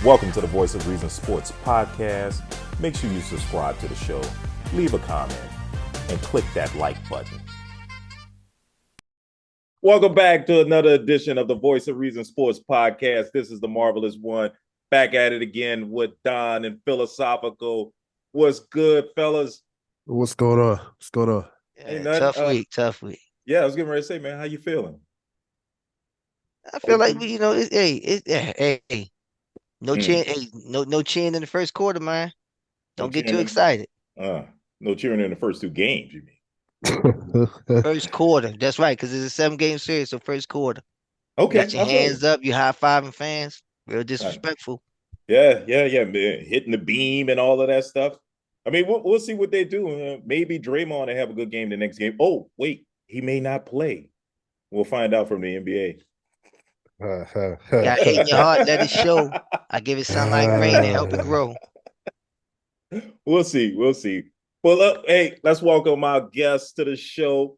Welcome to the Voice of Reason Sports Podcast. Make sure you subscribe to the show, leave a comment, and click that like button. Welcome back to another edition of the Voice of Reason Sports Podcast. This is the Marvelous One. Back at it again with Don and Philosophical. What's good, fellas? What's going on? What's going on? Ain't Yeah, nothing. tough week. Yeah, I was getting ready to say, man, how you feeling? I feel like Open. no cheering, no cheering in the first quarter, man. No Don't get too cheering. excited. No cheering in the first two games, you mean? First quarter, that's right, because it's a 7-game series, so first quarter. You Okay, got your I feel you. hands up, you high-fiving fans. Real Uh, disrespectful. Yeah, man. Hitting the beam and all of that stuff. I mean, we'll see what they do. Maybe Draymond will have a good game the next game. Oh, wait, he may not play. We'll find out from the NBA. Got hate in your heart, let it show. I give it sunlight, rain, and help it grow. We'll see. We'll see. Well, hey, let's welcome our guest to the show,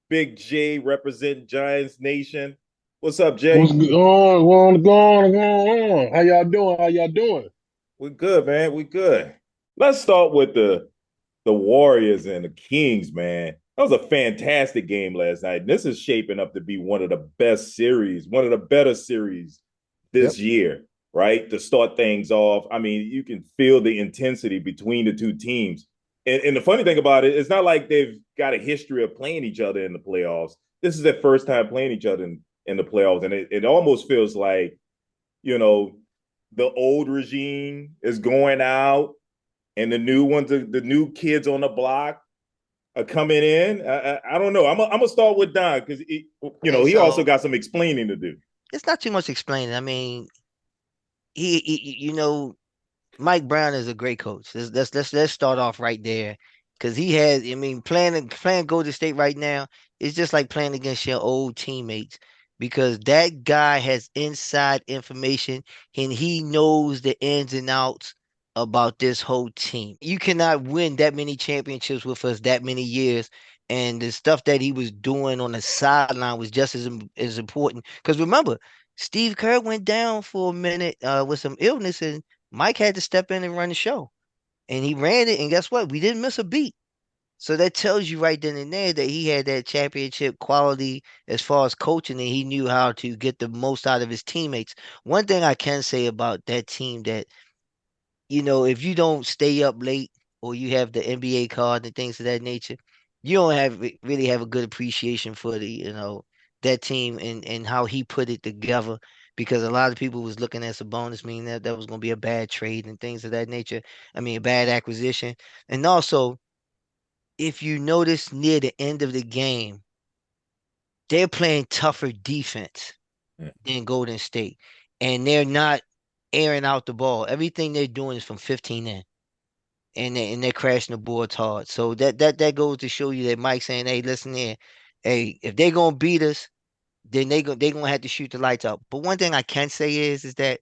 Big J, representing Giants Nation. What's up, Jay? What's going on? How y'all doing? How y'all doing? We're good, man. We're good. Let's start with the Warriors and the Kings, man. That was a fantastic game last night. This is shaping up to be one of the best series, one of the better series this year, right? To start things off. I mean, you can feel the intensity between the two teams. And the funny thing about it, it's not like they've got a history of playing each other in the playoffs. This is their first time playing each other in the playoffs. And it almost feels like, the old regime is going out and the new ones, the new kids on the block are coming in. I don't know. I'm gonna start with Don because he also got some explaining to do. It's not too much explaining. I mean, Mike Brown is a great coach. Let's start off right there, because he has. I mean, playing Golden State right now is just like playing against your old teammates, because that guy has inside information and he knows the ins and outs about this whole team. You cannot win that many championships with us that many years. And the stuff that he was doing on the sideline was just as important. Because remember, Steve Kerr went down for a minute with some illness, and Mike had to step in and run the show. And he ran it, and guess what? We didn't miss a beat. So that tells you right then and there that he had that championship quality as far as coaching, and he knew how to get the most out of his teammates. One thing I can say about that team that, if you don't stay up late or you have the NBA card and things of that nature, you don't really have a good appreciation for that team and how he put it together. Because a lot of people was looking at Sabonis, meaning that was going to be a bad trade and things of that nature. I mean, a bad acquisition. And also, if you notice near the end of the game, they're playing tougher defense than Golden State, and they're not airing out the ball. Everything they're doing is from 15 in, and they're crashing the boards hard. So that goes to show you that Mike's saying, "Hey, listen here, hey, if they're gonna beat us, then they're gonna have to shoot the lights out." But one thing I can say is that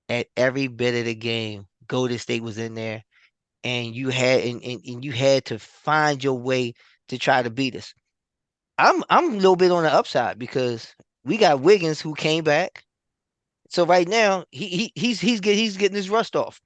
at every bit of the game, Golden State was in there, and and you had to find your way to try to beat us. I'm a little bit on the upside because we got Wiggins who came back. So right now he's getting his rust off.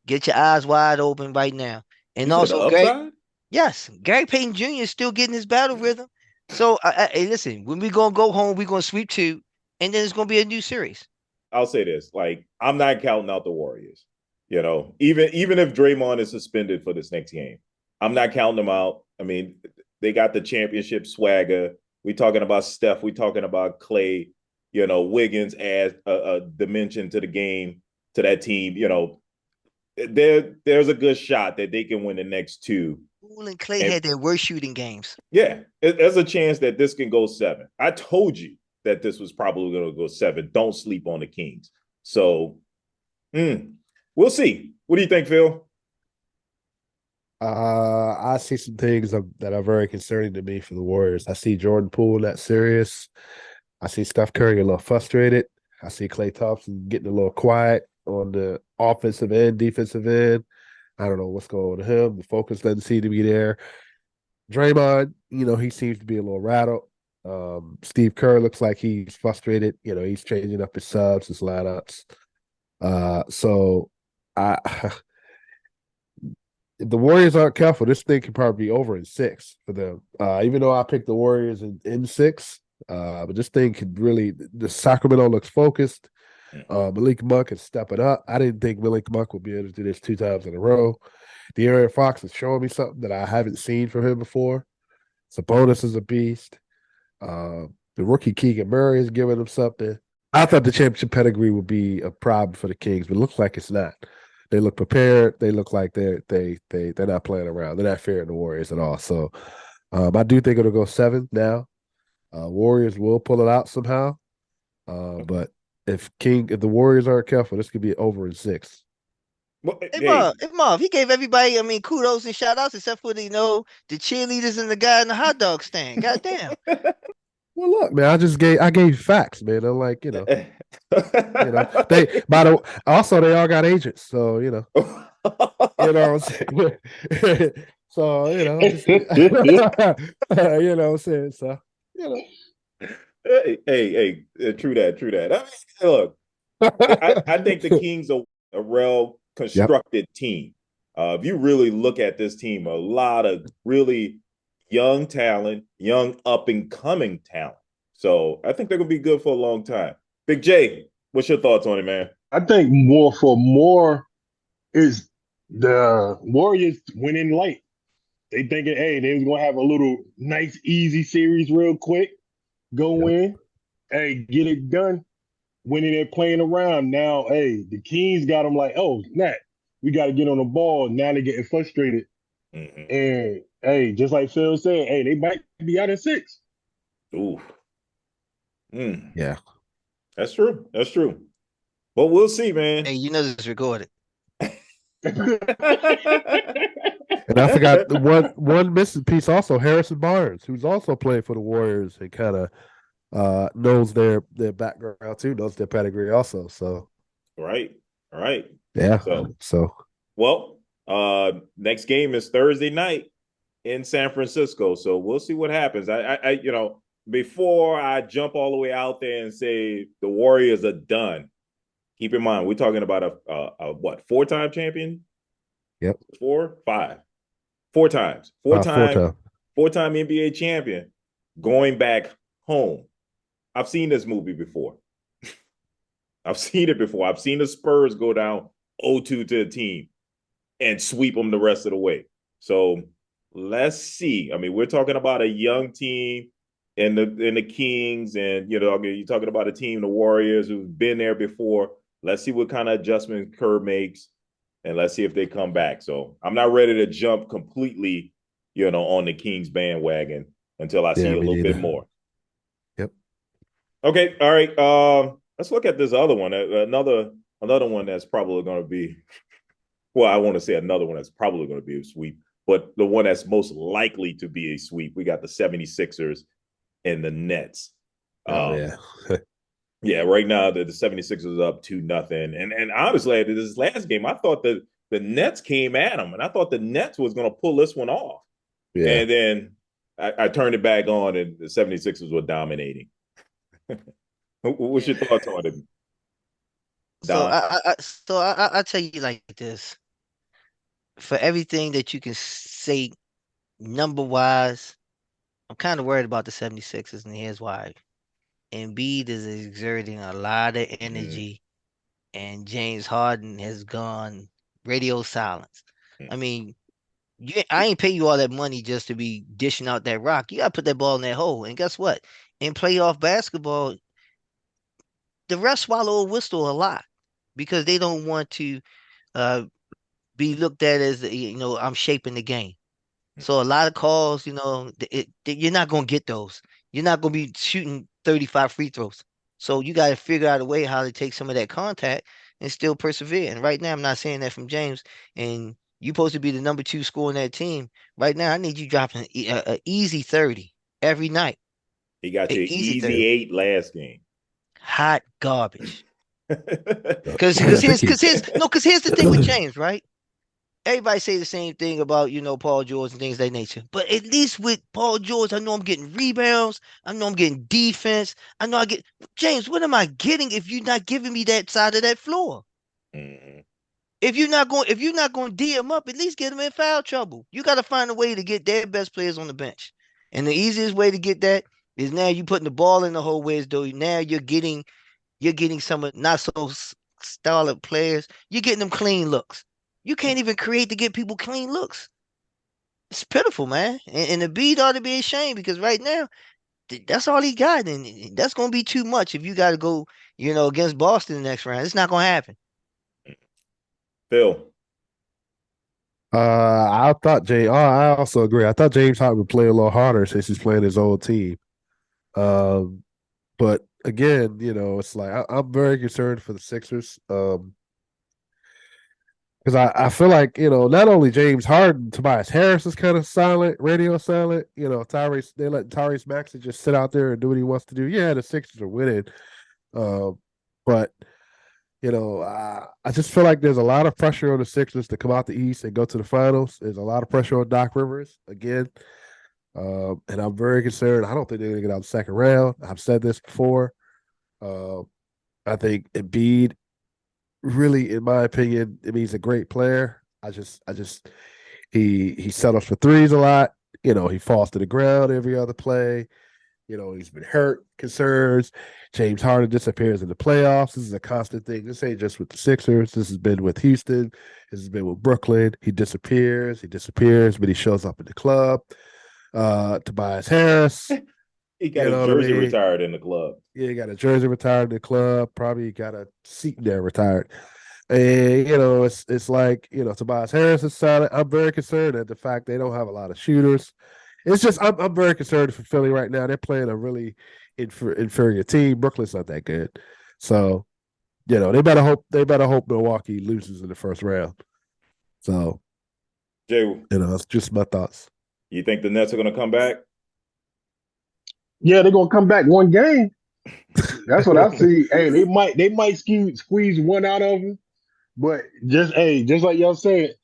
Get your eyes wide open right now. You And said the also Greg, upside? yes, Gary Payton Jr. is still getting his battle rhythm. So hey, listen, when we gonna go home, we're gonna sweep two, and then it's gonna be a new series. I'll say this: like, I'm not counting out the Warriors. Even if Draymond is suspended for this next game, I'm not counting them out. I mean, they got the championship swagger. We talking about Steph. We talking about Clay. Wiggins adds a dimension to the game, to that team. There's a good shot that they can win the next two. Poole and Clay And had their worst shooting games. yeah, there's a chance that this can go 7. I told you that this was probably going to go 7. Don't sleep on the Kings. So, we'll see. What do you think, Phil? I see some things that are very concerning to me for the Warriors. I see Jordan Poole not serious. I see Steph Curry a little frustrated. I see Klay Thompson getting a little quiet on the offensive end, defensive end. I don't know what's going on with him. The focus doesn't seem to be there. Draymond, he seems to be a little rattled. Steve Kerr looks like he's frustrated. He's changing up his subs, his lineups. So I if the Warriors aren't careful, this thing could probably be over in 6 for them. Even though I picked the Warriors in 6, but this thing could really. The Sacramento looks focused. Malik Monk is stepping up. I didn't think Malik Monk would be able to do this 2 times in a row. De'Aaron Fox is showing me something that I haven't seen from him before. Sabonis is a beast. The rookie Keegan Murray is giving him something. I thought the championship pedigree would be a problem for the Kings, but it looks like it's not. They look prepared. They look like they're not playing around. They're not fearing the Warriors at all. So I do think it'll go 7 now. Warriors will pull it out somehow. But if the Warriors aren't careful, this could be over in 6. Well, Hey, Marv, he gave everybody, I mean, kudos and shout outs except for the cheerleaders and the guy in the hot dog stand. Goddamn. Well, look, man, I gave facts, man. I'm like, they also they all got agents, so you know what I'm saying. So just, you know what I'm saying. So hey, true that, true that. I mean, look, I think the Kings are a well Yep. constructed team. If you really look at this team, a lot of really young talent, young up and coming talent. So I think they're gonna be good for a long time. Big J, what's your thoughts on it, man? I think more is the Warriors winning light. They thinking, hey, they was gonna have a little nice, easy series real quick, go Yep. in, hey, get it done. Winning and playing around. Now, hey, the Kings got them like, oh, snap, we got to get on the ball. Now they're getting frustrated. Mm-hmm. And hey, just like Phil said, hey, they might be out in 6. Ooh. Mm. Yeah. That's true. That's true. But we'll see, man. Hey, you know this is recorded. And I forgot the one missing piece also, Harrison Barnes, who's also playing for the Warriors and kind of knows their background too, knows their pedigree also. So Right. All right. yeah. So well, next game is Thursday night in San Francisco. So we'll see what happens. I before I jump all the way out there and say the Warriors are done, keep in mind we're talking about a what, 4-time champion? Yep. 4, 5, 4 times, 4-time. 4-time NBA champion going back home. I've seen this movie before. I've seen it before. I've seen the Spurs go down 0-2 to a team and sweep them the rest of the way. So let's see. I mean, we're talking about a young team in the Kings, and you're talking about a team, the Warriors, who've been there before. Let's see what kind of adjustment Kerr makes, and let's see if they come back. So I'm not ready to jump completely, on the Kings bandwagon until I see a little bit more. Yep. Okay. All right. Let's look at this other one. Another one that's probably going to be. Well, I want to say another one that's probably going to be a sweep, but the one that's most likely to be a sweep, we got the 76ers and the Nets. Yeah. Yeah, right now the 76ers up 2-0. And honestly, this last game, I thought the Nets came at them, and I thought the Nets was going to pull this one off. Yeah. And then I turned it back on, and the 76ers were dominating. What's your thoughts on it, Don? So I tell you like this. For everything that you can say number wise, I'm kind of worried about the 76ers, and here's why. Embiid is exerting a lot of energy, and James Harden has gone radio silence. I mean, I ain't pay you all that money just to be dishing out that rock. You gotta put that ball in that hole. And guess what? In playoff basketball, the refs swallow a whistle a lot because they don't want to be looked at as I'm shaping the game. So a lot of calls, you're not gonna get those. You're not gonna be shooting 35 free throws. So you got to figure out a way how to take some of that contact and still persevere. And right now, I'm not saying that from James. And you're supposed to be the number 2 scorer in that team. Right now, I need you dropping an easy 30 every night. He got you Easy easy 30. 8 last game. Hot garbage. Because here's the thing with James, right? Everybody say the same thing about, Paul George and things of that nature. But at least with Paul George, I know I'm getting rebounds. I know I'm getting defense. I know James, what am I getting if you're not giving me that side of that floor? Mhm. If you're not going to D them up, at least get them in foul trouble. You got to find a way to get their best players on the bench. And the easiest way to get that is now you putting the ball in the hole, whereas though now you're getting some not so solid players. You're getting them clean looks. You can't even create to get people clean looks. It's pitiful, man. And the beat ought to be ashamed because right now that's all he got, and that's gonna be too much if you got to go, against Boston the next round. It's not gonna happen. Phil. I thought I also agree. I thought James Harden would play a little harder since he's playing his old team. Um, but again, it's like I'm very concerned for the Sixers. Because I feel like, not only James Harden, Tobias Harris is kind of silent, radio silent. They let Tyrese Maxey just sit out there and do what he wants to do. Yeah, the Sixers are winning. But, I just feel like there's a lot of pressure on the Sixers to come out the East and go to the finals. There's a lot of pressure on Doc Rivers again. And I'm very concerned. I don't think they're going to get out the second round. I've said this before. I think Embiid really, in my opinion, he's a great player. He settles for threes a lot. He falls to the ground every other play. He's been hurt, concerns. James Harden disappears in the playoffs. This is a constant thing. This ain't just with the Sixers. This has been with Houston. This has been with Brooklyn. He disappears, but he shows up in the club. Tobias Harris. He got his jersey retired in the club. Yeah, he got a jersey retired in the club. Probably got a seat there retired. And it's like Tobias Harris is solid. I'm very concerned at the fact they don't have a lot of shooters. It's just I'm very concerned for Philly right now. They're playing a really inferior team. Brooklyn's not that good, so they better hope Milwaukee loses in the first round. So, Jay, it's just my thoughts. You think the Nets are going to come back? Yeah, they're gonna come back one game. That's what I see. Hey, they might squeeze one out of them, but just like y'all said,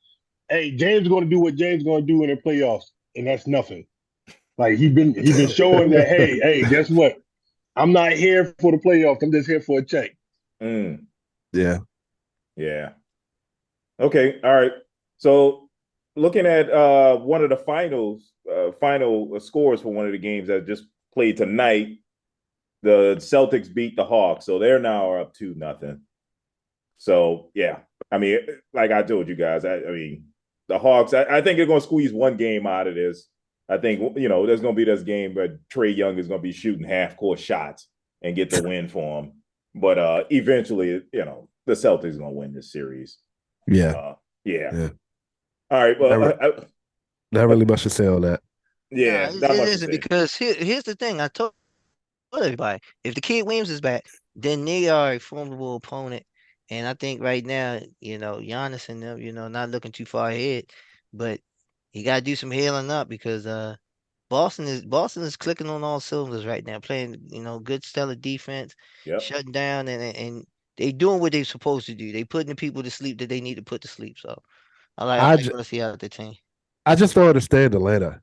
James is gonna do what James is gonna do in the playoffs, and that's nothing. Like he been showing that guess what? I'm not here for the playoffs. I'm just here for a check. Yeah. Yeah. Okay. All right. So looking at one of the final scores for one of the games that just played tonight, the Celtics beat the Hawks, so they're now up 2-0. So yeah, I mean, like I told you guys, I mean, the Hawks. I think they're going to squeeze one game out of this. I think there's going to be this game where Trae Young is going to be shooting half-court shots and get the win for him. But eventually, the Celtics are going to win this series. Yeah. Yeah. All right. Well, not really much to say on that. Yeah, it isn't because here's the thing. I told everybody, if the Kid Williams is back, then they are a formidable opponent. And I think right now, Giannis and them, not looking too far ahead, but you got to do some healing up because Boston is clicking on all cylinders right now, playing good stellar defense, shutting down, and they doing what they're supposed to do. They putting the people to sleep that they need to put to sleep. So I like to see out the team. I just don't understand Atlanta.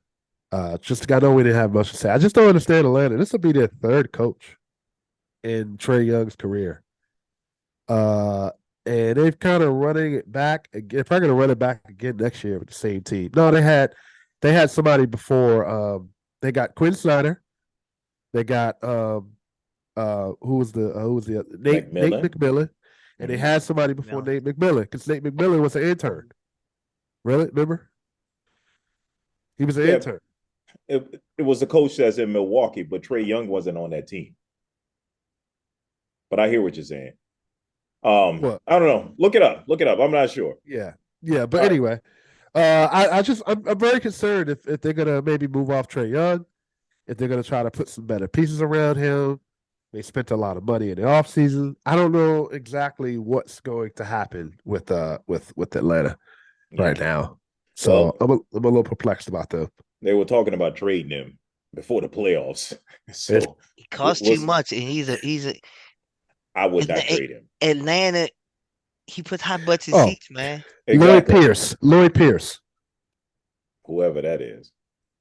I know we didn't have much to say. I just don't understand Atlanta. This will be their third coach in Trae Young's career. And they've kind of running it back. They're probably going to run it back again next year with the same team. No, they had somebody before. They got Quinn Snyder. They got who was the Nate McMillan, and they had somebody before Nate McMillan because Nate McMillan was an intern. Really, remember? He was an intern. It was the coach that's in Milwaukee, but Trae Young wasn't on that team. But I hear what you're saying. I don't know. Look it up. I'm not sure. Yeah. But anyway, I'm very concerned if they're gonna maybe move off Trae Young, if they're gonna try to put some better pieces around him. They spent a lot of money in the offseason. I don't know exactly what's going to happen with Atlanta right now. So I'm a little perplexed about them. They were talking about trading him before the playoffs. So he costs too much, and he's a. I would not trade him. Atlanta, he puts high budget seats, man. Exactly. Lloyd Pierce. Whoever that is.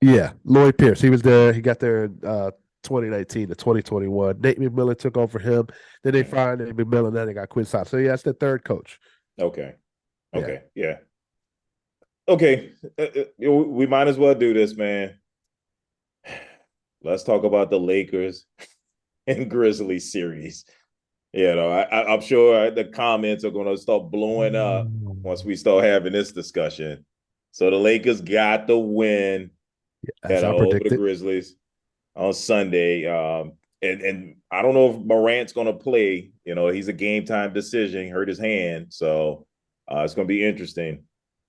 Yeah, Lloyd Pierce. He was there. He got there in 2019 to 2021. Nate McMillan took over him. Then they fired Nate McMillan. Then they got Quinn Stott. So yeah, that's the third coach. Okay. Yeah. Okay. We might as well do this, man. Let's talk about the Lakers and Grizzlies series. I'm sure the comments are going to start blowing up once we start having this discussion. So the Lakers got the win, over the Grizzlies on Sunday. And I don't know if Morant's going to play. He's a game time decision. He hurt his hand, so it's going to be interesting.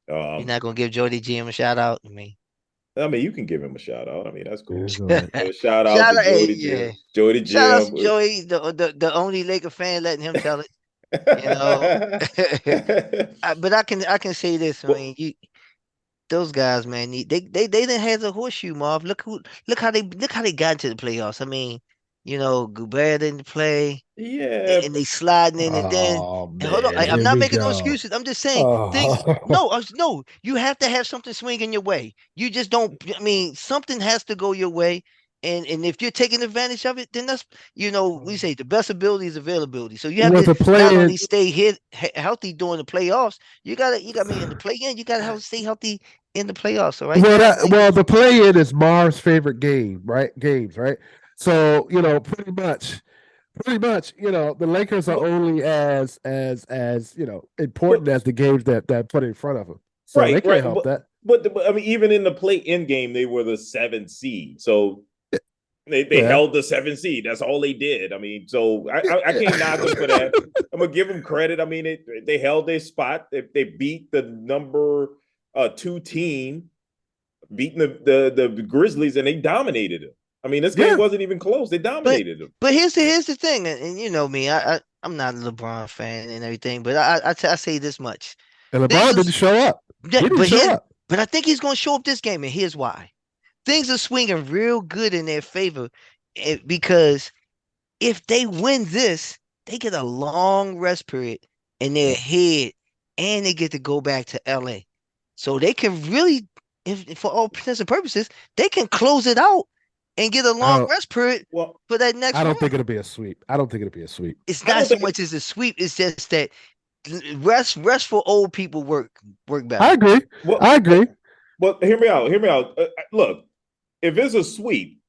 You're not going to give Jody GM a shout out? I mean, you can give him a shout out. I mean, that's cool. Shout out to Jody Jim. Jody Jim. Shout out to Joey, the only Laker fan letting him tell it. But I can say this. Those guys, man, they didn't have a horseshoe, Marv. Look how they got into the playoffs. Gobert didn't play. Yeah, and they sliding in, and then hold on. I'm not making no excuses. I'm just saying things. No, you have to have something swinging your way. You just don't. Something has to go your way, and if you're taking advantage of it, then that's we say the best ability is availability. So you have to not only stay healthy during the playoffs. You got me in the play-in. You got to stay healthy in the playoffs. All right. Well, the play-in is Marv's favorite game, right? Games, right? So pretty much, the Lakers are only as important as the games that put in front of them. So they can't help that. But even in the play-in game, they were the 7th seed. So they held the 7th seed. That's all they did. So I can't knock them for that. I'm gonna give them credit. They held their spot. They beat the number 2 team, beating the Grizzlies, and they dominated them. This game wasn't even close. They dominated them. But here's the thing, and you know me, I'm not a LeBron fan and everything, but I say this much. And LeBron didn't show up. But I think he's going to show up this game, and here's why. Things are swinging real good in their favor, because if they win this, they get a long rest period in their head, and they get to go back to LA. So they can really, for all intents and purposes, they can close it out and get a long rest period for that next. I don't think it'll be a sweep. It's not so much as a sweep. It's just that rest for old people work better. I agree. Well, hear me out. Look, if it's a sweep,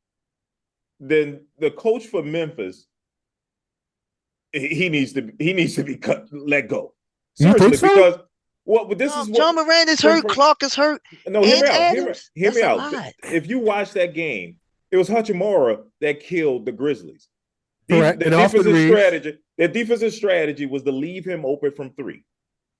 then the coach for Memphis, he needs to be let go. Seriously, you think so? Because this is what John Morant is hurt, Clark is hurt. No, hear me out. If you watch that game, it was Hachimura that killed the Grizzlies. Correct. Their defensive strategy was to leave him open from 3,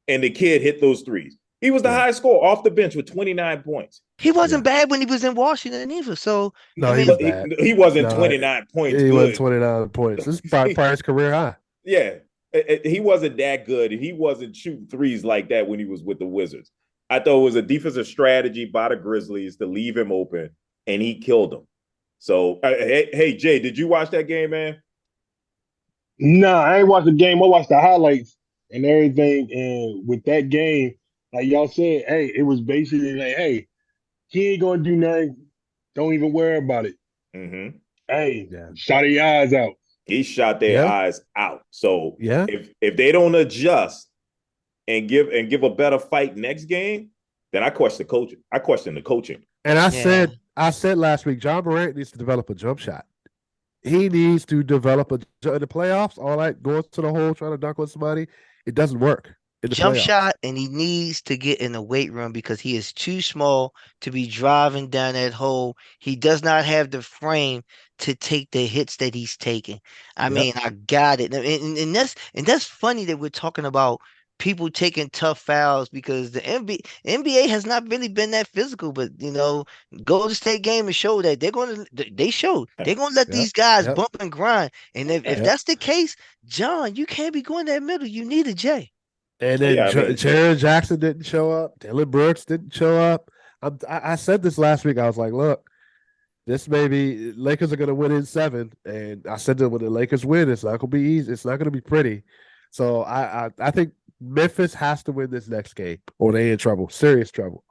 and the kid hit those threes. He was the high scorer off the bench with 29 points. He wasn't bad when he was in Washington either. So he wasn't 29 points. He wasn't 29 points. This is probably his career high. Yeah, he wasn't that good, and he wasn't shooting threes like that when he was with the Wizards. I thought it was a defensive strategy by the Grizzlies to leave him open, and he killed them. So, hey, Jay, did you watch that game, man? No, I ain't watched the game. I watched the highlights and everything. And with that game, like y'all said, hey, it was basically like, hey, he ain't gonna do nothing. Don't even worry about it. Mm-hmm. Hey, shot your eyes out. He shot their eyes out. So if they don't adjust and give a better fight next game, then I question coaching. The coaching. And I said last week, John Morant needs to develop a jump shot. He needs to develop in the playoffs. All that going to the hole trying to dunk on somebody, it doesn't work. Jump shot, and he needs to get in the weight room because he is too small to be driving down that hole. He does not have the frame to take the hits that he's taking. I got it, and that's funny that we're talking about people taking tough fouls because the NBA has not really been that physical. But Golden State game has showed that they're going to let these guys bump and grind. And if that's the case, John, you can't be going that middle. You need a J. And then Jaren Jackson didn't show up. Dylan Brooks didn't show up. I said this last week. I was like, look, this maybe Lakers are going to win in 7. And I said that when the Lakers win, it's not going to be easy. It's not going to be pretty. So I think Memphis has to win this next game or they in trouble, serious trouble.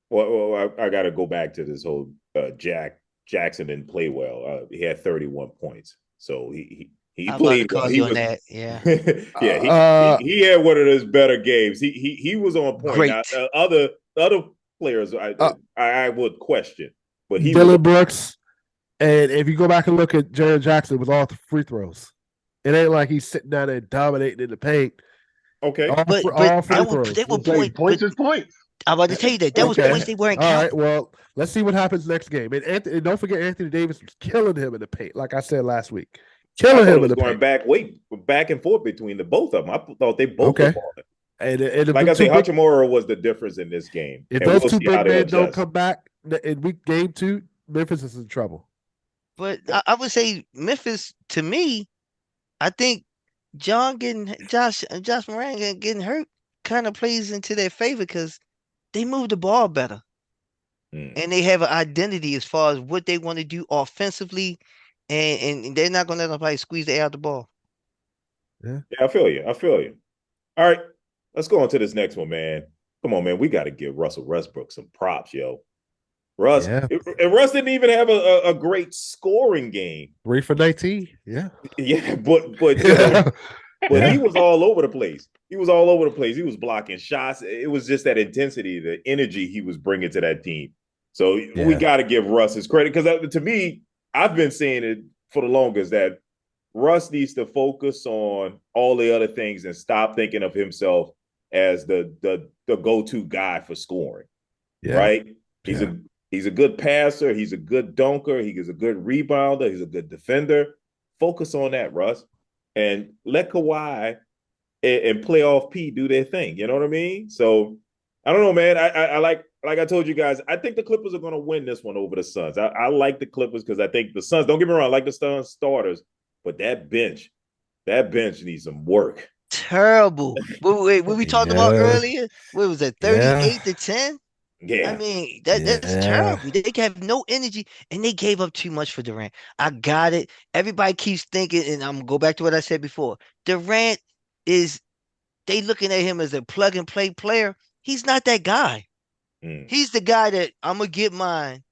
Well, I got to go back to this whole Jack Jackson didn't play well. He had 31 points, so he I'm about to played well. call He you on was, that. Yeah, yeah, Uh, he had one of his better games. He was on point. Now great. the other players uh, I would question, but he was Dylan Brooks, and if you go back and look at Jared Jackson with all the free throws, it ain't like he's sitting down there dominating in the paint. okay. But All free that were throws. they were It's like point. But points is points. I'm about to tell you that was Okay. points they weren't All right. counting. Well, let's see what happens next game. And don't forget, Anthony Davis was killing him in the paint, like I said last week. I Killing thought it him in was the going paint. back and forth between the both of them. I thought they both were Okay. balling. And if Like them I say, two big, Hachimura was the difference in this game, if and those we'll two see how big they men don't adjust. come back in week game 2, Memphis is in trouble. But I would say Memphis, to me, I think Josh Moran getting hurt kind of plays into their favor because they move the ball better and they have an identity as far as what they want to do offensively, and they're not gonna let nobody squeeze the air out the ball. Yeah. Yeah, I feel you. I feel you. All right, let's go on to this next one, man. Come on, man. We got to give Russell Westbrook some props, yo. Russ, Yeah. and Russ didn't even have a great scoring game. 3 for 19. Yeah. Yeah, but you know, but Yeah. he was all over the place. He was all over the place. He was blocking shots. It was just that intensity, the energy he was bringing to that team. So we Yeah. got to give Russ his credit because to me, I've been saying it for the longest that Russ needs to focus on all the other things and stop thinking of himself as the go-to guy for scoring. Yeah. Right? He's Yeah. a good passer. He's a good dunker. He is a good rebounder. He's a good defender. Focus on that, Russ, and let Kawhi and playoff P do their thing. You know what I mean? So I don't know, man. I like I told you guys, I think the Clippers are going to win this one over the Suns. I like the Clippers because I think the Suns. Don't get me wrong, I like the Suns starters, but that bench needs some work. Terrible. What we talked about Yeah. earlier? What was that? Yeah. 38-10. I Yeah, mean, that's Yeah. terrible. They have no energy and they gave up too much for Durant. I got it. Everybody keeps thinking, and I'm gonna go back to what I said before. Durant is they looking at him as a plug and play player. He's not that guy. mm. He's the guy that I'm gonna get mine.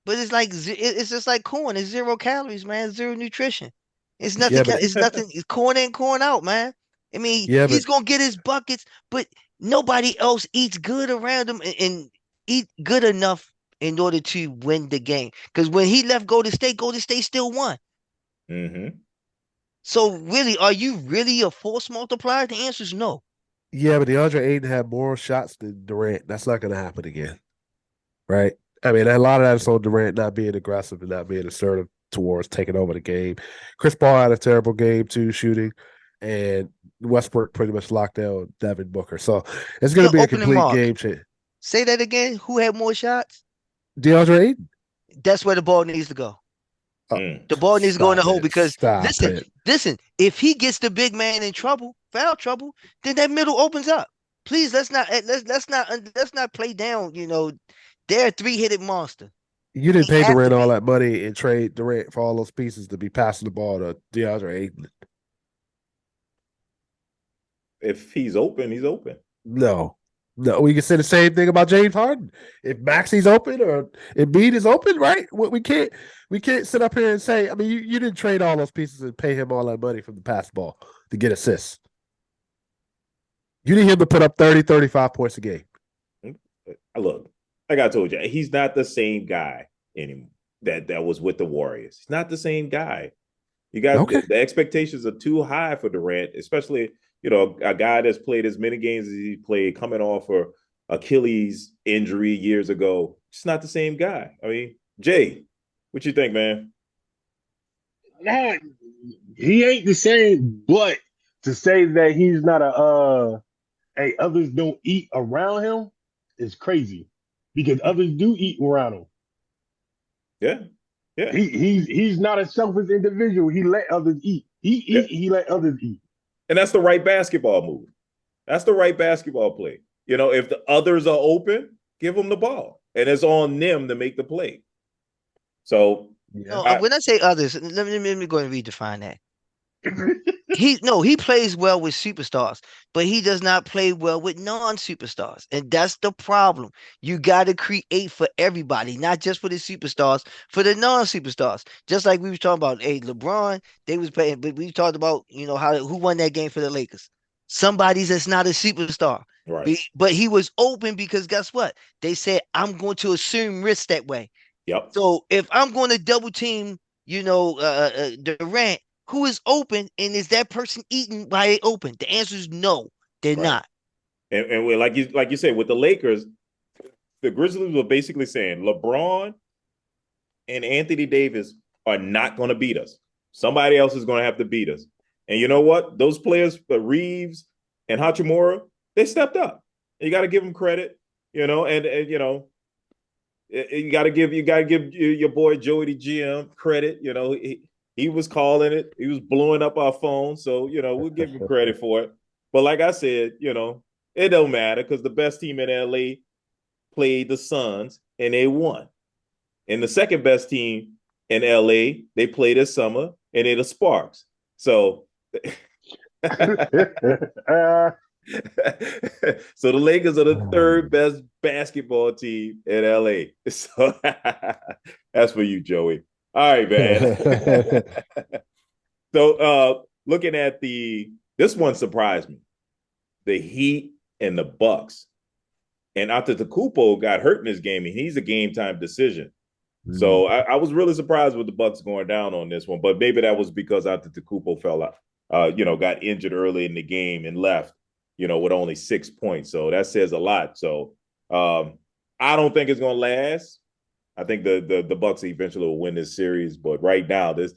But it's like it's just like corn. It's 0 calories, man. Zero nutrition. It's nothing. Yeah, but It's nothing. It's corn in, corn out, man. I mean, yeah, he's but gonna get his buckets, but nobody else eats good around him and eat good enough in order to win the game. Because when he left Golden State still won. Mm-hmm. So really, are you really a force multiplier? The answer is no. yeah, but DeAndre Ayton had more shots than Durant. That's not going to happen again, right? I mean, a lot of that is on Durant not being aggressive and not being assertive towards taking over the game. Chris Paul had a terrible game too, shooting, and Westbrook pretty much locked down Devin Booker. So it's going Your to be a opening complete mark. game change. Say that again. Who had more shots? DeAndre Ayton. That's where the ball needs to go. Mm. The ball needs to go in the hole It. because Stop it. listen. If he gets the big man in trouble, foul trouble, then that middle opens up. Please let's not play down. You know, they're a 3-headed monster. You didn't They pay have Durant to all be. that money and trade Durant for all those pieces to be passing the ball to DeAndre Ayton. If he's open, he's open. No. No, we can say the same thing about James Harden. If Maxi's open or Embiid is open, right? We can't sit up here and say, I mean, you didn't trade all those pieces and pay him all that money from the pass ball to get assists. You need him to put up 30, 35 points a game. Look, like I told you, he's not the same guy anymore that was with the Warriors. He's not the same guy. You guys, Okay. the expectations are too high for Durant, especially, you know, a guy that's played as many games as he played coming off a Achilles injury years ago. It's not the same guy. I mean, Jay, what you think, man? Nah, he ain't the same, but to say that he's not hey, others don't eat around him is crazy because others do eat around him. Yeah, yeah, He's not a selfish individual. He let others eat. He yeah. eat. He let others eat. And that's the right basketball move. That's the right basketball play. You know, if the others are open, give them the ball, and it's on them to make the play. So, No, Yeah. when I say others, let me go and redefine that. He plays well with superstars, but he does not play well with non-superstars. And that's the problem. You got to create for everybody, not just for the superstars, for the non-superstars. Just like we was talking about, hey, LeBron, they was playing, but we talked about, how who won that game for the Lakers. Somebody that's not a superstar. Right. But he was open because guess what? They said, I'm going to assume risk that way. Yep. So if I'm going to double team, Durant, who is open, and is that person eating while they open? The answer is no, they're Right. not. And like you said, with the Lakers, the Grizzlies were basically saying LeBron and Anthony Davis are not going to beat us. Somebody else is going to have to beat us. And you know what? Those players, Reeves and Hachimura, they stepped up. You got to give them credit, and you got to give your boy Joey the GM credit. He was calling it. He was blowing up our phone. So, we'll give him credit for it. But like I said, it don't matter because the best team in LA played the Suns and they won. And the second best team in LA, they played this summer and they're the Sparks. So so the Lakers are the third best basketball team in LA. So that's for you, Joey. All right, man. So looking at this one surprised me. The Heat and the Bucks. And Antetokounmpo got hurt in this game, and he's a game time decision. So I was really surprised with the Bucks going down on this one, but maybe that was because Antetokounmpo fell out, got injured early in the game and left, with only 6 points. So that says a lot. So I don't think it's gonna last. I think the Bucks eventually will win this series, but right now the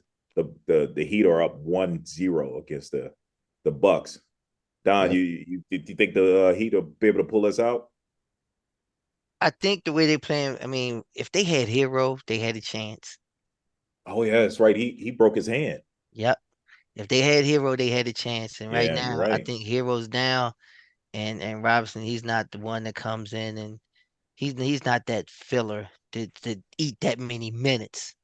Heat are up 1-0 against the Bucks. Don, you think the Heat will be able to pull us out? I think the way they playing, I mean, if they had Hero, they had a chance. Oh yeah, that's right. He broke his hand. Yep. If they had Hero, they had a chance. And right Yeah, you're now, I right. think Hero's down, and Robinson, he's not the one that comes in, and he's not that filler to eat that many minutes.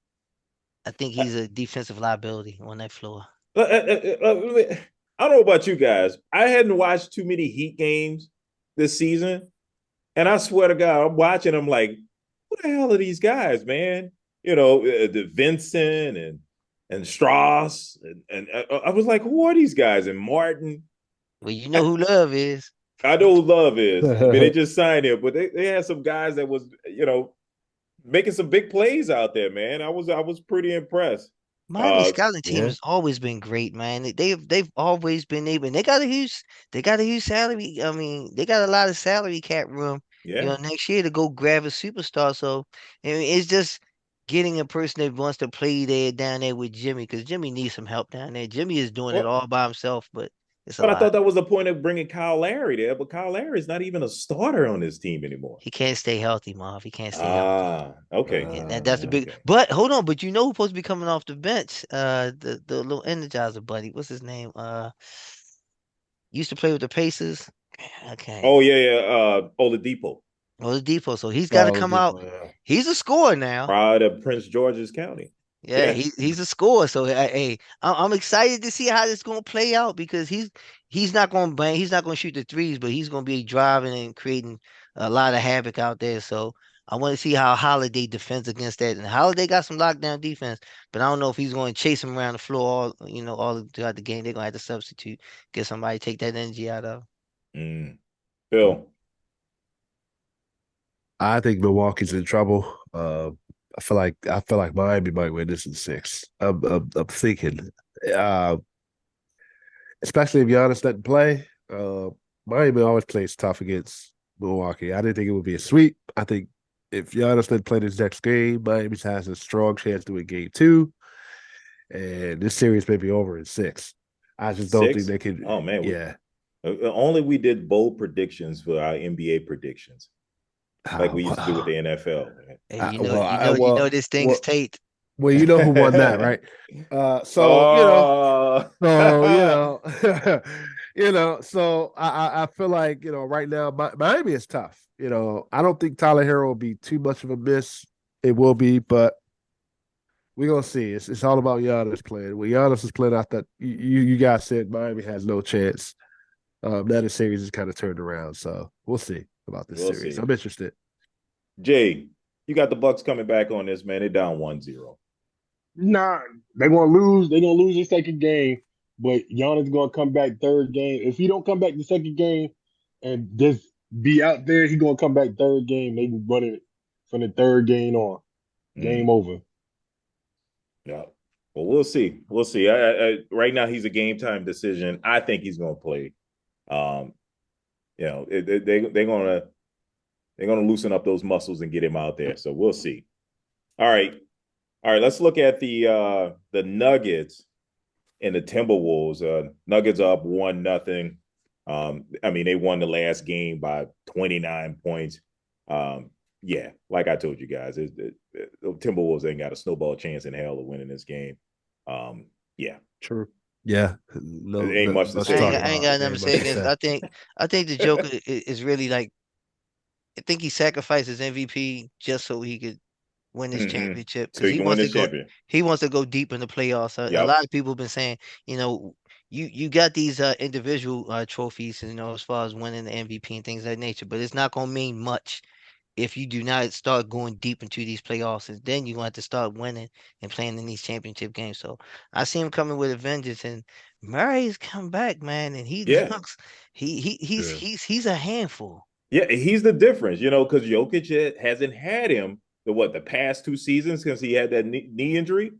I think he's a defensive liability on that floor. I don't know about you guys. I hadn't watched too many Heat games this season, and I swear to God, I'm watching them like, who the hell are these guys, man? The Vincent and Strauss, and I was like, who are these guys? And Martin. Well, you know who Love is. I know who Love is. I mean, they just signed him, but they had some guys that was, making some big plays out there, man. I was pretty impressed. Miami's scouting team Yeah. has always been great, man. They've always been able. And they got a huge salary. I mean, they got a lot of salary cap room. Yeah. Next year to go grab a superstar. So I mean, it's just getting a person that wants to play there down there with Jimmy because Jimmy needs some help down there. Jimmy is doing it Well, all by himself, but it's a but I lot. thought that was the point of bringing Kyle Larry there. But Kyle Larry is not even a starter on this team anymore. He can't stay healthy, Marv. He can't stay healthy. Okay. And that's a big. Okay. But hold on, but you know who's supposed to be coming off the bench? The little Energizer buddy. What's his name? Used to play with the Pacers. Okay. Oh yeah. Oladipo, Oladipo. So he's got to Oh, come out. yeah. He's a scorer now. proud of Prince George's County. Yeah, Yeah. he's a scorer. So hey, I'm excited to see how this gonna play out because he's not gonna bang. He's not gonna shoot the threes, but he's gonna be driving and creating a lot of havoc out there. So I want to see how Holiday defends against that. And Holiday got some lockdown defense, but I don't know if he's going to chase him around the floor all throughout the game. They're gonna have to substitute, get somebody to take that energy out of. Mm. Phil. I think Milwaukee's in trouble. I feel like Miami might win this in 6. I'm thinking, uh, especially if Giannis doesn't play. Miami always plays tough against Milwaukee. I didn't think it would be a sweep. I think if Giannis didn't play this next game, Miami has a strong chance to win game 2, and this series may be over in 6. I just don't think 6? they can. Oh man. Yeah. Only we did bold predictions for our NBA predictions, like we used to do with the NFL. Hey, this thing's well, taped. well, you know who won that, right? So so I feel like right now Miami is tough. I don't think Tyler Hero will be too much of a miss. It will be, but We're gonna see. It's all about Giannis playing. When Giannis is playing, I thought you guys said Miami has no chance. That series is kind of turned around. So we'll see about this We'll series. see. I'm interested. Jay, you got the Bucks coming back on this, man. They're down 1-0. Nah, they're gonna lose. They're gonna lose the second game, but Giannis gonna come back third game. If he don't come back the second game and just be out there, he gonna come back third game. They run it from the third game on. Game over. Yeah. Well, we'll see. We'll see. Right now, he's a game time decision. I think he's going to play. They're gonna loosen up those muscles and get him out there. So we'll see. All right. Let's look at the Nuggets and the Timberwolves. Nuggets are up 1-0. They won the last game by 29 points. Yeah, like I told you guys, the Timberwolves ain't got a snowball chance in hell of winning this game. Yeah, true. Yeah, it ain't much to say. I ain't got nothing to say against. I think the Joker is really like. I think he sacrificed his MVP just so he could win this championship So he wants to go. He wants to go deep in the playoffs. A lot of people have been saying, you got these individual trophies, as far as winning the MVP and things of that nature, but it's not gonna mean much if you do not start going deep into these playoffs, and then you're going to have to start winning and playing in these championship games. So I see him coming with a vengeance, and Murray's come back, man, and he looks he's a handful. Yeah, he's the difference, because Jokic hasn't had him the past 2 seasons because he had that knee injury,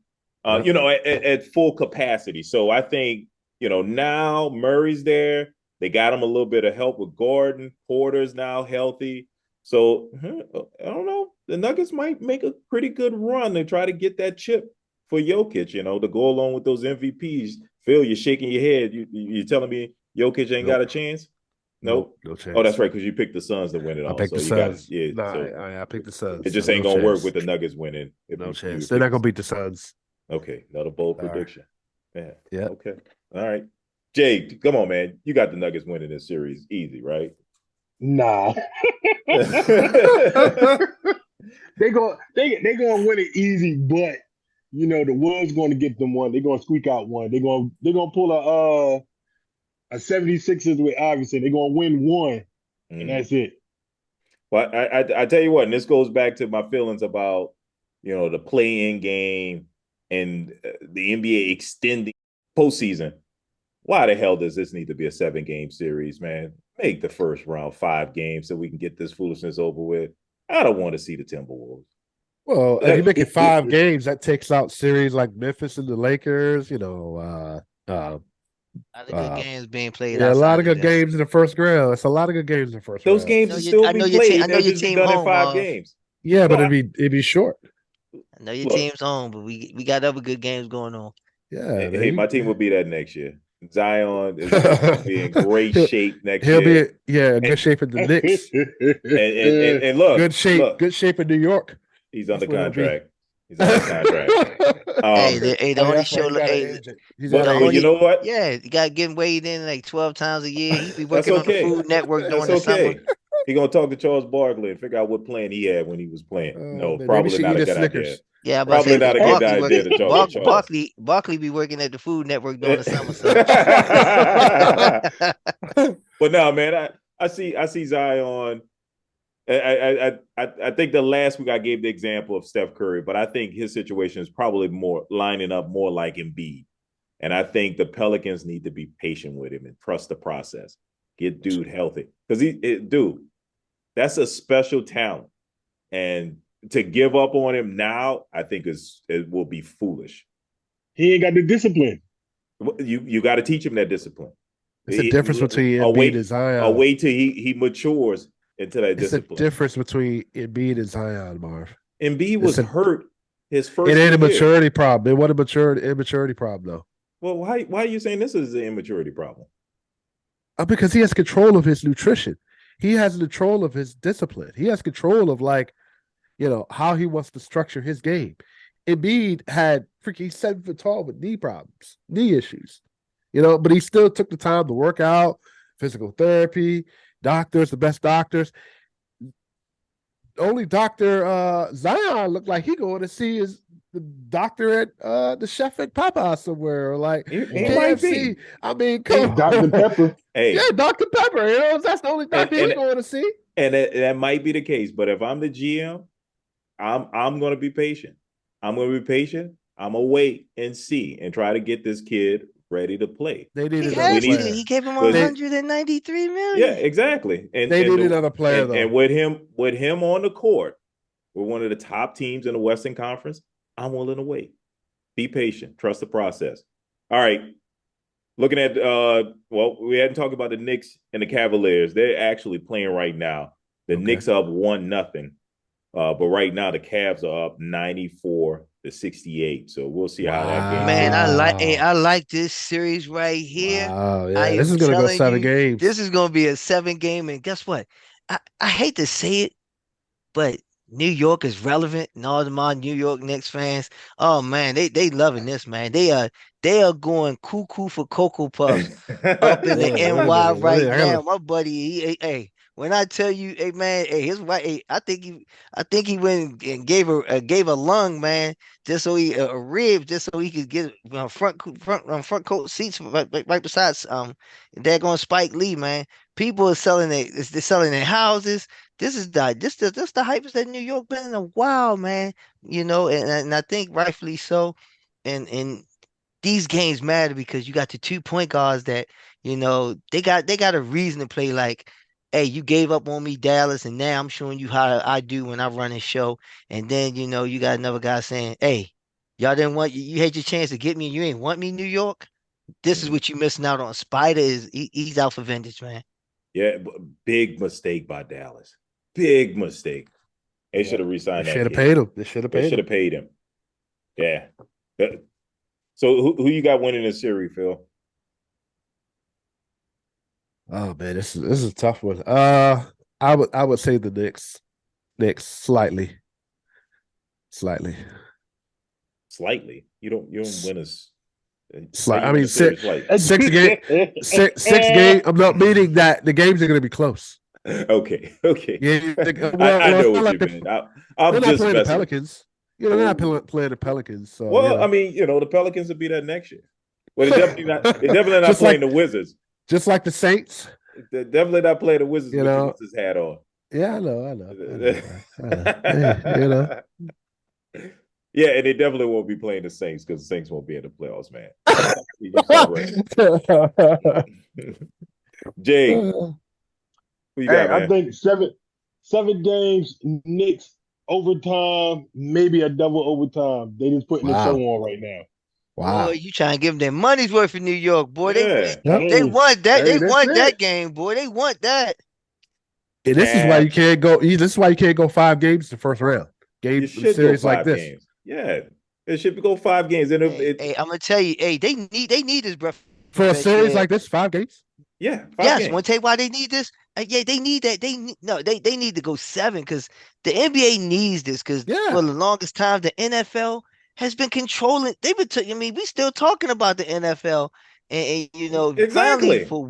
at full capacity. So I think, now Murray's there. They got him a little bit of help with Gordon. Porter's now healthy. So I don't know. The Nuggets might make a pretty good run to try to get that chip for Jokic, to go along with those MVPs. Phil, you're shaking your head. You're telling me Jokic ain't got a chance? Nope. No chance. Oh, that's right, because you picked the Suns to win it all. I picked the Suns. I picked the Suns. It just ain't going to work with the Nuggets winning. No chance. They're not going to beat the Suns. Okay, another bold prediction. Right. Yeah. Okay. All right. Jay, come on, man. You got the Nuggets winning this series easy, right? Nah. They gonna win it easy, but the Wolves going to get them one. They're gonna squeak out one. They're gonna pull a 76ers with Iverson. They're gonna win one, and that's it. Well, I tell you what, and this goes back to my feelings about the play-in game and the NBA extending postseason. Why the hell does this need to be a 7-game series, man? Make the first round 5 games so we can get this foolishness over with. I don't want to see the Timberwolves. Well, if you make it 5 games, that takes out series like Memphis and the Lakers. A lot of good games being played. Yeah, a lot of good games in the first round. It's a lot of good games in the first round. Those games will still be played. I know your team home. 5 games. Yeah, but it'd be short. I know your team's home, but we got other good games going on. Yeah. Hey, my team will be that next year. Zion is going to be in great shape next year. He'll be good shape in the Knicks. and look, good shape in New York. He's under contract. He's under contract. The only show. You know what? Yeah, you got to get him weighed in like 12 times a year. He be working on the Food Network during the summer. He gonna talk to Charles Barkley and figure out what plan he had when he was playing. No, probably not a good idea. Yeah, probably not a good idea to talk to Charles. Barkley be working at the Food Network during the summer. But no, man, I see Zion. I think the last week I gave the example of Steph Curry, but I think his situation is probably more lining up more like Embiid. And I think the Pelicans need to be patient with him and trust the process. Get dude healthy. Because that's a special talent. And to give up on him now, I think it will be foolish. He ain't got the discipline. You got to teach him that discipline. It's a difference between Embiid and Zion. A wait till he matures into that discipline. It's a difference between Embiid and Zion, Marv. Embiid was hurt his first year. It ain't a maturity year. problem. It wasn't an immaturity problem, though. Well, why are you saying this is an immaturity problem? Because he has control of his nutrition. He has control of his discipline. He has control of how he wants to structure his game. Embiid had freaking 7 foot tall with knee problems, knee issues, but he still took the time to work out, physical therapy, doctors, the best doctors. The only doctor Zion looked like he going to see is the doctor at the chef at Popeye somewhere, or like He might KFC. be. I mean, come Dr. on. Pepper. Hey, Yeah, Dr. Pepper. You know, that's the only and doctor he's going to see. and that might be the case. But if I'm the GM, I'm going to be patient. I'm going to be patient. I'm going to wait and see and try to get this kid ready to play. They need He another has to. player. He gave him But- 193 million. Yeah, exactly. And They need the- another player and, though. and with him on the court, we're one of the top teams in the Western Conference. I'm willing to wait. Be patient. Trust the process. All right. Looking at well, we hadn't talked about the Knicks and the Cavaliers. They're actually playing right now. The Okay. Knicks are up 1-0. But right now the Cavs are up 94-68. So we'll see how that game Man, goes. I like this series right here. Wow, yeah, I this am is gonna go telling 7 you, games. This is gonna be a 7 game, and guess what? I hate to say it, but New York is relevant, and all of my New York Knicks fans. Oh man, they loving this, man. They are going cuckoo for Cocoa Puffs up in the Yeah, wait a NY minute. right I gotta- now. My buddy, hey, when I tell you, hey man, hey, his wife, hey, I think he went and gave a lung, man, just so he a rib, just so he could get front coat seats right beside they're going Spike Lee, man. People are selling they're selling their houses. This is the hypest that New York been in a while, man. You know, and I think rightfully so. And these games matter because you got the 2 point guards that, they got a reason to play like, hey, you gave up on me, Dallas, and now I'm showing you how I do when I run a show. And then, you got another guy saying, hey, y'all didn't want you had your chance to get me, you ain't want me, New York. This is what you missing out on. Spider he's out for vengeance, man. Yeah, big mistake by Dallas. Big mistake. They should have They re-signed that should have kid. paid him. They should have They paid should him. have paid him. Yeah. So who you got winning this series, Phil? Oh man, this is a tough one. I would say the Knicks. Knicks slightly. Slightly. You don't win us. I mean, six game. I'm not meaning that the games are going to be close. Okay. Yeah, I know it's not what like you mean. I'm they're not just playing the messing. Pelicans. They're not playing the Pelicans. So, Well, I mean, the Pelicans will be that next year. Well, they're definitely not Just playing like- the Wizards. just like the Saints. They're definitely not playing the Wizards with the Wizards hat on. Yeah, I know. Hey, Yeah, and they definitely won't be playing the Saints because the Saints won't be in the playoffs, man. You start right. Jay, who you got, I man? think seven games, Knicks overtime, maybe a double overtime. They just putting the Wow. show on right now. Wow. Boy, you trying to give them their money's worth in New York, boy. Yeah. They want that. Hey, They that's want that it. game, boy. They want that. And this is why you can't go. This is why you can't go 5 games the first round. You should Series go 5 like this. games. Yeah, it should go 5 games. And Hey, I'm gonna tell you, hey, they need this breath For a fresh series air. like this, 5 games. yeah, 5 Yes, games. want to tell you why they need this? Yeah, they need that. They need to go 7 because the NBA needs this because Yeah. for the longest time the NFL has been controlling. They've been. We still talking about the NFL, and Exactly. finally for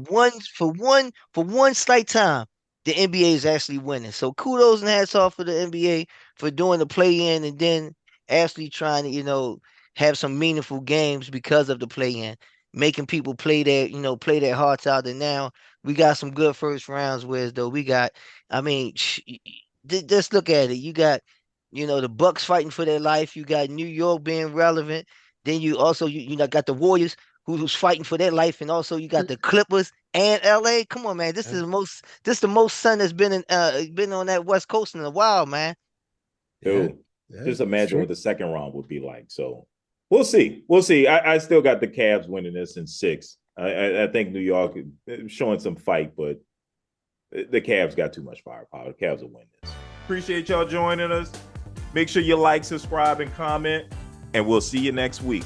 one slight time, the NBA is actually winning. So kudos and hats off for the NBA for doing the play-in and then actually trying to have some meaningful games because of the play-in, making people play their hearts out. And now we got some good first rounds. Whereas though we got, I mean, just look at it. You got, the Bucks fighting for their life. You got New York being relevant. Then you also got the Warriors who's fighting for their life, and also you got the Clippers and LA. Come on, man. This is the most sun that's been on that West Coast in a while, man. Dude, Yeah, just it's imagine true. what the second round would be like. So we'll see. We'll see. I still got the Cavs winning this in 6. I think New York is showing some fight, but the Cavs got too much firepower. The Cavs will win this. Appreciate y'all joining us. Make sure you like, subscribe, and comment, and we'll see you next week.